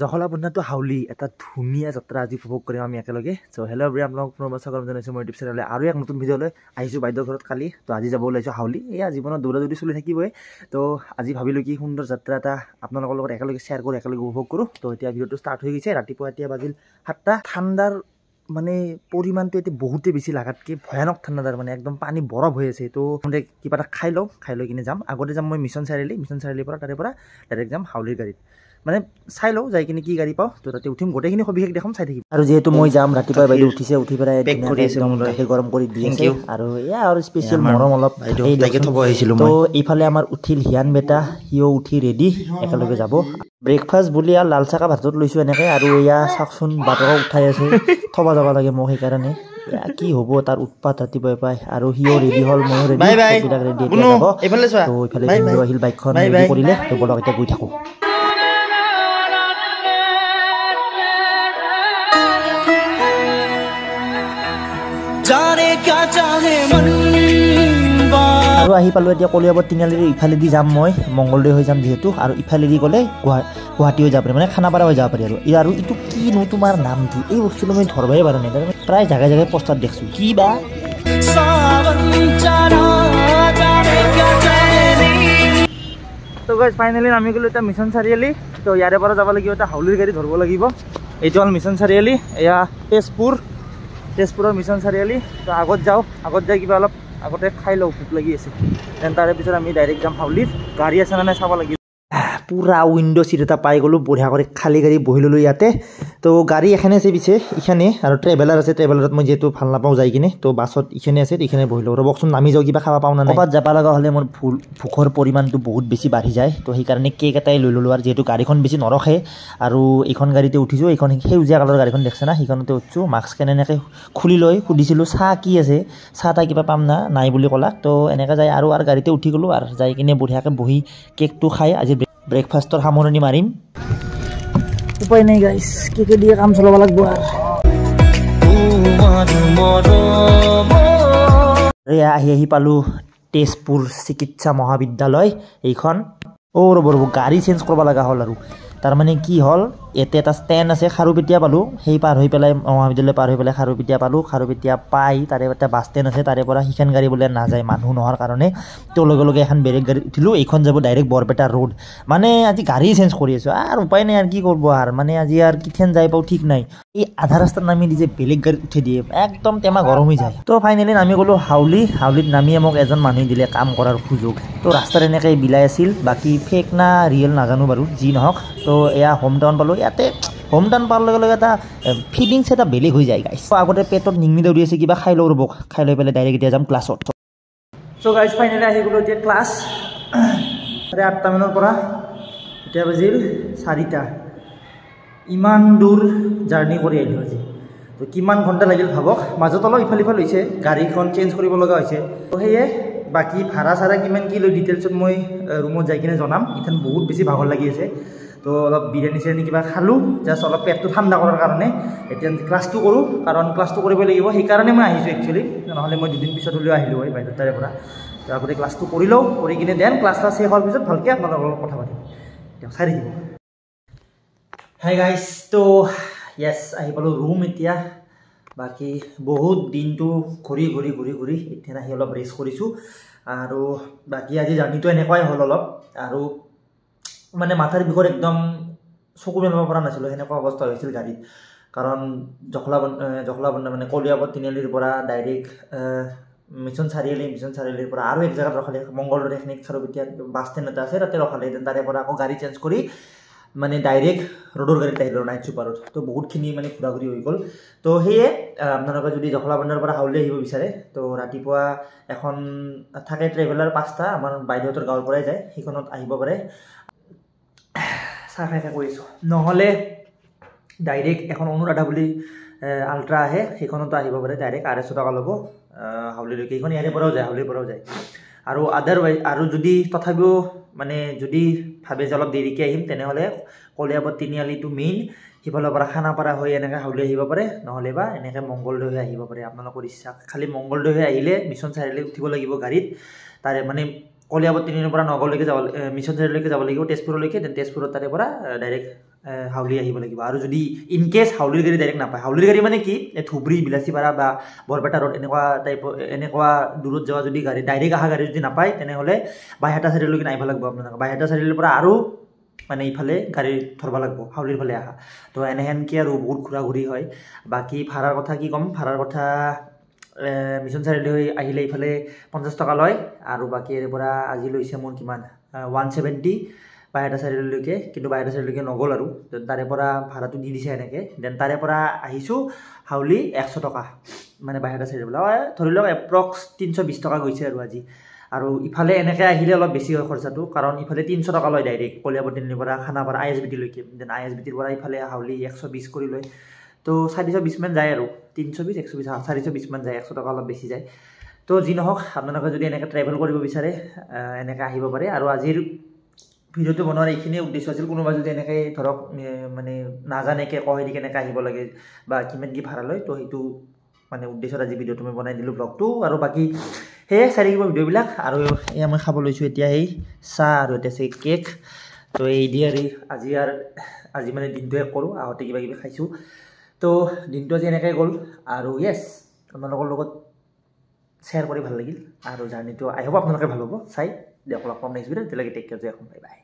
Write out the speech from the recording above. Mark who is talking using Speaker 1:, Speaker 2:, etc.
Speaker 1: জখলা বন্ধাটো হাউলি এটা ধুনীয়া যাত্ৰা আজি উপভোগ কৰিম আমি একেলগে। চ' হেল্ল' এভৰিৱান, আপোনালোক পুনৰবাৰ স্বাগতম জনাইছোঁ মোৰ ইউটিউব চেনেললৈ আৰু এক নতুন ভিডিঅ'লৈ আহিছোঁ বাইদেউৰ ঘৰত কালি। তো আজি যাব ওলাইছোঁ হাউলি। এয়া জীৱনত দৌৰা দৌৰি চলি থাকিবই। তো আজি ভাবিলোঁ কি সুন্দৰ যাত্ৰা এটা আপোনালোকৰ লগত একেলগে শ্বেয়াৰ কৰোঁ, একেলগে উপভোগ কৰোঁ। তো এতিয়া ভিডিঅ'টো ষ্টাৰ্ট হৈ গৈছে। ৰাতিপুৱা এতিয়া বাজিল 7টা। ঠাণ্ডাৰ মানে পৰিমাণটো এতিয়া বহুতেই বেছি লাগাতকৈ ভয়ানক ঠাণ্ডাদাৰ, মানে একদম পানী বৰফ হৈ আছে। তো কিবা এটা খাই লৈ কিনে যাম। আগতে যাম মই মিছন চাৰিআলিৰ পৰা, তাৰে পৰা ডাইৰেক্ট যাম হাউলিৰ গাড়ীত। মানে চাই লওঁ যাই কিনে কি গাড়ী পাওঁ, তো তাতে উঠিম, গোটেইখিনি সবিশেষ দেখাম, চাই থাকিম। আৰু যিহেতু মই যাম, ৰাতিপুৱা বাইদেউ উঠিছে, উঠি পেলাই গাখীৰ গৰম কৰি দি আছে। আৰু এয়া আৰু স্পেচিয়েল মৰম অলপ থ'ব আহিছিলোঁ। তো এইফালে আমাৰ উঠিল হিয়ান বেটা, সিও উঠি ৰেডি, একেলগে যাব। ব্ৰেকফাষ্ট বুলি আৰু লাল চাহ ভাতত লৈছোঁ এনেকৈ। আৰু এয়া চাওকচোন বাটকক উঠাই আছে, থ'ব যাব লাগে মোক, সেইকাৰণে কি হ'ব তাৰ উৎপাত ৰাতিপুৱাই পাই। আৰু সিও ৰেডি হ'ল, ময়ো ৰেডি, বিলাক ৰেডি এতিয়া যাব। তো এইফালে আহিল, বাইকখন ৰেডি কৰিলে। তো বলক এতিয়া গৈ থাকোঁ। আৰু আহি পালোঁ এতিয়া কলিয়াবৰ তিনিআলিৰ ইফালেদি যাম মই, মংগলদৈ হৈ যাম যিহেতু। আৰু ইফালেদি গ'লে গুৱাহাটী হৈ যাব পাৰি, মানে খানাপাৰা হৈ যাব পাৰি। আৰু এইটো কিনো তোমাৰ নামটো, এই বস্তুটো মই ধৰবই পৰা নাই। প্ৰায় জেগাই জেগাই পষ্টাৰ দেখিছোঁ, কি বা। তো গাইজ ফাইনেলি নামি গ'লোঁ এতিয়া মিছন চাৰিআলি। তো ইয়াৰে পৰা যাব লাগিব এতিয়া হাউলিৰ গাড়ী ধৰিব লাগিব। এইটো হ'ল মিছন চাৰিআলি, এয়া তেজপুৰৰ মিছন চাৰিআলি। তো আগত যাওঁ, আগত যাই কিবা অলপ আগতে খাই লওঁ, ভোক লাগি আছে। দেন তাৰে পিছত আমি ডাইৰেক্ট যাম হাউলিত। গাড়ী আছে নে নাই চাব লাগিব। পূৰা উইণ্ড' চিট এটা পাই গ'লোঁ, বঢ়িয়া কৰি খালী গাড়ী বহি ল'লোঁ ইয়াতে। তো গাড়ী এখানে আছে পিছে, ইখানে আৰু ট্ৰেভেলাৰ আছে। ট্ৰেভেলাৰত মই যিহেতু ভাল নাপাওঁ যাই কিনে, তো বাছত ইখানে আছে, ইখানে বহি লওঁ। ৰ'বকচোন নামি যাওঁ, কিবা খাব পাওঁ না নাই। ক'ৰবাত যাব লগা হ'লে মোৰ ভোকৰ পৰিমাণটো বহুত বেছি বাঢ়ি যায়। তো সেইকাৰণে কেক এটাই লৈ ল'লোঁ। আৰু যিহেতু গাড়ীখন বেছি নৰখে, আৰু এইখন গাড়ীতে উঠিছোঁ, এইখন সেউজীয়া কালাৰৰ গাড়ীখন দেখছে না, সেইখনতে উঠিছোঁ। মাস্কখন এনেকৈ খুলি লৈ সুধিছিলোঁ চাহ কি আছে, চাহ তাহ কিবা পাম না, নাই বুলি ক'লা। তো এনেকৈ যাই আৰু গাড়ীতে উঠি গ'লোঁ। আৰু যাই কিনে বঢ়িয়াকৈ বহি কেকটো খাই আজি ব্ৰেকফাষ্টৰ সামৰণি মাৰিম। উপায় নাই গাইছ, কেকে দিয়ে কাম চলাব লাগিব। আৰু আহি পালোঁ তেজপুৰ চিকিৎসা মহাবিদ্যালয় এইখন। ৰ'ব গাড়ী চেঞ্জ কৰিব লগা হ'ল। আৰু তাৰমানে কি হ'ল, ইয়াতে এটা ষ্টেণ্ড আছে, খাৰুপেটীয়া পালোঁ, সেই পাৰ হৈ পেলাই মহাবিদ্যালয় পাৰ হৈ পেলাই খাৰুপেটীয়া পালোঁ। খাৰুপেটীয়া পাই তাৰে এটা বাছ ষ্টেণ্ড আছে, তাৰে পৰা সিখন গাড়ী বোলে নাযায় মানুহ নোহোৱাৰ কাৰণে। তো লগে লগে এখন বেলেগ গাড়ী উঠিলোঁ, এইখন যাব ডাইৰেক্ট বৰপেটা ৰোড। মানে আজি গাড়ী চেঞ্জ কৰি আছোঁ, আৰু উপায় নাই আৰু কি কৰিব। আৰু মানে আজি আৰু কিথেন যাই পাওঁ ঠিক নাই। এই আধা ৰাস্তাত নামি দি যে বেলেগ গাড়ীত উঠি দিয়ে, একদম টেমা গৰম হৈ যায়। তো ফাইনেলি নামি গ'লোঁ হাউলিত নামিয়ে মোক এজন মানুহে দিলে কাম কৰাৰ সুযোগ। তো ৰাস্তাত এনেকৈ বিলাই আছিল, বাকী ফেক না ৰিয়েল নাজানো বাৰু, যি নহওক। তো এয়া হোম টাউন পালোঁ। ইয়াতে হোম টাউন পোৱাৰ লগে লগে এটা ফিলিংছ এটা বেলেগ হৈ যায় গাইছ। আগতে পেটত নিংনি দৌৰি আছে, কিবা খাই লওঁ ৰ'ব, খাই লৈ পেলাই ডাইৰেক্ট এতিয়া যাম ক্লাছত। চ' গাইছ ফাইনেলি আহি গ'লোঁ এতিয়া ক্লাছ। 8টা মানৰ পৰা এতিয়া বাজিল 4টা। ইমান দূৰ জাৰ্ণি কৰি আহিলোঁ আজি। তো কিমান ঘণ্টা লাগিল ভাবক। মাজত অলপ ইফাল সিফাল হৈছে, গাড়ীখন চেঞ্জ কৰিব লগা হৈছে। তো সেয়ে বাকী ভাড়া চাড়া কিমান কি লৈ ডিটেইলছত মই ৰুমত যাই কিনে জনাম। ইথান বহুত বেছি ভাগৰ লাগি আছে। তো অলপ বিৰিয়ানী চিৰিয়ানী কিবা খালোঁ, জাষ্ট অলপ পেটটো ঠাণ্ডা কৰাৰ কাৰণে। এতিয়া ক্লাছটো কৰোঁ, কাৰণ ক্লাছটো কৰিব লাগিব, সেইকাৰণে মই আহিছোঁ একচুৱেলি। নহ'লে মই দুদিন পিছত হ'লেও আহিলোঁ হয় বাইদেউৰ তাৰে পৰা। তো আগতে ক্লাছটো কৰি লওঁ, কৰি কিনে দেন ক্লাছ শেষ হোৱাৰ পিছত ভালকৈ আপোনালোকৰ লগত কথা পাতিম। এতিয়া চাই থাকিব। হাই গাইছ, তো য়েছ আহি পালোঁ ৰুম এতিয়া। বাকী বহুত দিনটো ঘূৰি এতিয়া আহি অলপ ৰেষ্ট কৰিছোঁ। আৰু বাকী আজি জাৰ্ণিটো এনেকুৱাই হ'ল অলপ। আৰু মানে মাথাৰ বিষত একদম চকু মেলিব পৰা নাছিলোঁ, সেনেকুৱা অৱস্থা হৈছিল গাড়ীত। কাৰণ জখলাবন্ধা মানে কলিয়াবৰ তিনিআলিৰ পৰা ডাইৰেক্ট মিছন চাৰিআলিৰ পৰা আৰু এক জেগাত ৰখালে, মংগলদৈ এইখিনিত খাৰুপেটীয়া বাছ ষ্টেণ্ড এটা আছে, তাতে ৰখালে। তাৰে পৰা আকৌ গাড়ী চেঞ্জ কৰি মানে ডাইৰেক্ট ৰ'ডৰ গাড়ীত আহিলোঁ নাইট চুপাৰত। তো বহুতখিনি মানে ঘূৰা ঘূৰি হৈ গ'ল। তো সেয়ে আপোনালোকে যদি জখলাবন্ধাৰ পৰা হাউলি আহিব বিচাৰে, তো ৰাতিপুৱা এখন থাকে ট্ৰেভেলাৰ 5টা, আমাৰ বাইদেউহঁতৰ গাঁৱৰ পৰাই যায়, সেইখনত আহিব পাৰে। চাহ খাই কৰিছোঁ। নহ'লে ডাইৰেক্ট এখন অনুৰাধা বুলি আল্ট্ৰা আহে, সেইখনতো আহিব পাৰে ডাইৰেক্ট। 800 টকা ল'ব হাউলিলৈকে। সেইখন ইয়াৰে পৰাও যায়, হাউলিৰ পৰাও যায়। আৰু আদাৰৱাইজ আৰু যদি তথাপিও মানে যদি ভাবে যে অলপ দেৰিকৈ আহিম, তেনেহ'লে কলিয়াবৰ তিনিআলিটো মেইন, সিফালৰ পৰা খানাপাৰা হৈ এনেকৈ হাউলি আহিব পাৰে, নহ'লে বা এনেকৈ মংগলদৈ হৈ আহিব পাৰে, আপোনালোকৰ ইচ্ছা। খালি মংগলদৈ হৈ আহিলে মিছন চাৰিআলি উঠিব লাগিব গাড়ীত, তাৰে মানে কলিয়াবৰ্তিনিৰ পৰা নগাঁওলৈকে যাব মিছন চাৰিআলিলৈকে যাব লাগিব তেজপুৰলৈকে দেন তেজপুৰত তাৰে পৰা ডাইৰেক্ট হাউলি আহিব লাগিব আৰু যদি ইন কেছ হাউলিৰ গাড়ী ডাইৰেক্ট নাপায় হাউলিৰ গাড়ী মানে কি ধুবুৰী বিলাচীপাৰা বা বৰপেটা ৰোড এনেকুৱা দূৰত যোৱা যদি গাড়ী ডাইৰেক্ট অহা গাড়ী যদি নাপায় তেনেহ'লে বাইহাটা চাৰিআলিলৈকে আহিব লাগিব আপোনালোকে বাইহাটা চাৰিআলিৰ পৰা আৰু মানে ইফালে গাড়ী ধৰব লাগিব হাউলিৰ ফালে আহা তো এনেহেনকৈ আৰু বহুত ঘূৰা ঘূৰি হয় বাকী ভাড়াৰ কথা কি ক'ম ভাড়াৰ কথা মিছন চাৰিআলি হৈ আহিলে ইফালে 50 টকা লয় আৰু বাকী ইয়াৰ পৰা আজি লৈছে মোৰ কিমান 170 বাইহাটা চাৰিআলিলৈকে কিন্তু বাইহাটা চাৰিআলিলৈকে নগ'ল আৰু তাৰে পৰা ভাড়াটো দি দিছে এনেকৈ দেন তাৰে পৰা আহিছোঁ হাউলি 100 টকা মানে বাইহাটা চাৰিআলিৰ পৰা ধৰি লওক এপ্ৰক্স 320 টকা গৈছে আৰু আজি আৰু ইফালে এনেকৈ আহিলে অলপ বেছি হয় খৰচাটো কাৰণ ইফালে 300 টকা লয় ডাইৰেক্ট কলিয়াবৰ্তিনিৰ পৰা খানাপাৰা ISBT-লৈকে দেন ISBT-ৰ পৰা ইফালে হাউলি 120 কৰি লয় তো 420 মান যায় আৰু 320 120 420 মান যায় 100 টকা অলপ বেছি যায় তো যি নহওক আপোনালোকে যদি এনেকৈ ট্ৰেভেল কৰিব বিচাৰে এনেকৈ আহিব পাৰে আৰু আজিৰ ভিডিঅ'টো বনোৱাৰ এইখিনিয়ে উদ্দেশ্য আছিল কোনোবা যদি এনেকৈ ধৰক মানে নাজানেকৈ কয় কেনেকৈ আহিব লাগে বা কিমান কি ভাড়া লয় তো সেইটো মানে উদ্দেশ্যত আজি ভিডিঅ'টো মই বনাই দিলোঁ ব্লগটো আৰু বাকী সেয়ে চাই থাকিব ভিডিঅ'বিলাক আৰু এয়া মই খাব লৈছোঁ এতিয়া সেই চাহ আৰু এতিয়া আছে কেক তো এই দি আৰু আজি মানে দিনটো শেষ কৰোঁ আহোঁতে কিবা কিবি খাইছোঁ তো দিনটো আজি এনেকৈ গ'ল আৰু য়েছ আপোনালোকৰ লগত শ্বেয়াৰ কৰি ভাল লাগিল আৰু জাৰ্ণিটো আই হোপ আপোনালোকে ভাল হ'ব চাই দিয়ক লগ পাম নেক্সট ভিডিঅ' তেতিয়ালৈকে টেক কেয়াৰ এখন বাই বাই